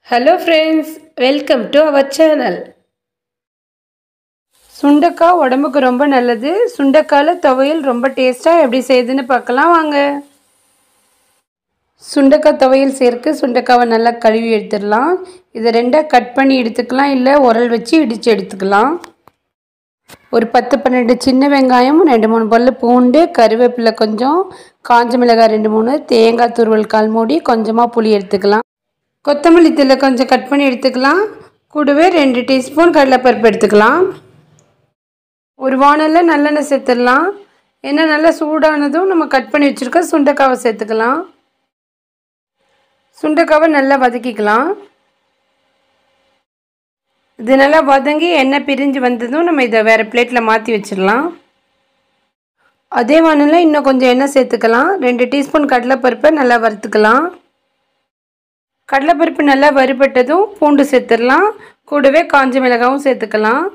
Hello friends, welcome to our channel. சுண்டக்காய் உடம்புக்கு ரொம்ப நல்லது. சுண்டக்காய்ல துவையல் ரொம்ப டேஸ்டா எப்படி செய்யுதுன்னு பார்க்கலாம் வாங்க. சுண்டக்காய் துவையல் சேர்க்க சுண்டக்காவை நல்லா கழுவி எடுத்துடலாம். இதை ரெண்டா கட் பண்ணி எடுத்துக்கலாம், இல்லை உரல் வச்சு இடித்து எடுத்துக்கலாம். ஒரு 10-12 சின்ன வெங்காயம், 2-3 பல்லு பூண்டு, கருவேப்பிலை கொஞ்சம், காஞ்ச மிளகாய் 2-3, தேங்காய் துருவல் 1/4 மூடி, கொஞ்சமாக புளி எடுத்துக்கலாம். கொத்தமல்லி தழை கொஞ்சம் கட் பண்ணி எடுத்துக்கலாம். கூடவே 2 டீஸ்பூன் கடலைப்பருப்பு எடுத்துக்கலாம். ஒரு வானலில் நல்லெண்ணெய் சேர்த்துடலாம். எண்ணெய் நல்லா சூடானதும் நம்ம கட் பண்ணி வச்சுருக்க சுண்டைக்காவை சேர்த்துக்கலாம். சுண்டைக்காவை நல்லா வதக்கிக்கலாம். இது நல்லா வதங்கி எண்ணெய் பிரிஞ்சு வந்ததும் நம்ம இதை வேறு பிளேட்டில் மாற்றி வச்சிடலாம். அதே வானலில் இன்னும் கொஞ்சம் எண்ணெய் சேர்த்துக்கலாம். 2 டீஸ்பூன் கடலைப்பருப்பை நல்லா வறுத்துக்கலாம். கடலைப்பருப்பு நல்லா வறுபட்டதும் பூண்டு சேர்த்துடலாம். கூடவே காஞ்ச மிளகாவும் சேர்த்துக்கலாம்.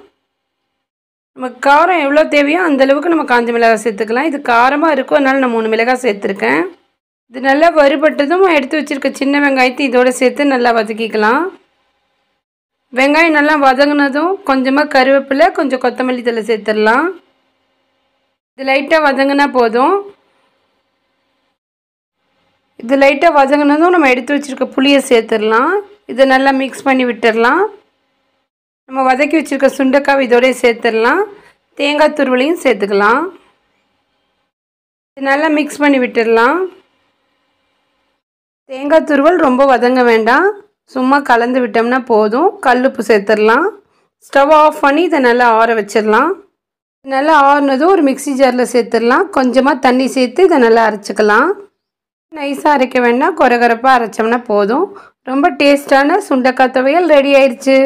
நமக்கு காரம் எவ்வளோ தேவையோ அந்தளவுக்கு நம்ம காஞ்ச மிளகாய் சேர்த்துக்கலாம். இது காரமாக இருக்கும், அதனால் நான் 3 மிளகாய் சேர்த்துருக்கேன். இது நல்லா வறுபட்டதும் எடுத்து வச்சுருக்க சின்ன வெங்காயத்தை இதோடு சேர்த்து நல்லா வதக்கிக்கலாம். வெங்காயம் நல்லா வதங்கினதும் கொஞ்சமாக கருவேப்பிலை, கொஞ்சம் கொத்தமல்லி தழை சேர்த்துடலாம். இது லைட்டாக வதங்கினா போதும். இது லைட்டாக வதங்கினதும் நம்ம எடுத்து வச்சுருக்க புளியை சேர்த்துடலாம். இதை நல்லா மிக்ஸ் பண்ணி விட்டுடலாம். நம்ம வதக்கி வச்சுருக்க சுண்டைக்காய் இதோடய சேர்த்துடலாம். தேங்காய் துருவலையும் சேர்த்துக்கலாம். இது நல்லா மிக்ஸ் பண்ணி விட்டுடலாம். தேங்காய் துருவல் ரொம்ப வதங்க வேண்டாம், சும்மா கலந்து விட்டோம்னா போதும். கல்லுப்பு சேர்த்துடலாம். ஸ்டவ் ஆஃப் பண்ணி இதை நல்லா ஆற வச்சிடலாம். நல்லா ஆறுனதும் ஒரு மிக்ஸி ஜாரில் சேர்த்துடலாம். கொஞ்சமாக தண்ணி சேர்த்து இதை நல்லா அரைச்சிக்கலாம். நைஸாக அரைக்க வேண்டாம், கொரகொரப்பாக அரைச்சோம்னா போதும். ரொம்ப டேஸ்டான சுண்டைக்காய் துவையல் ரெடி ஆயிடுச்சு.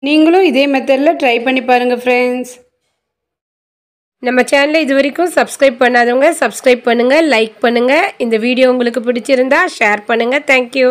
நீங்களும் இதே மெத்தடில் ட்ரை பண்ணி பாருங்கள் ஃப்ரெண்ட்ஸ். நம்ம சேனலை இது வரைக்கும் சப்ஸ்கிரைப் பண்ணாதவங்க சப்ஸ்கிரைப் பண்ணுங்கள், லைக் பண்ணுங்கள். இந்த வீடியோ உங்களுக்கு பிடிச்சிருந்தா ஷேர் பண்ணுங்கள். தேங்க்யூ.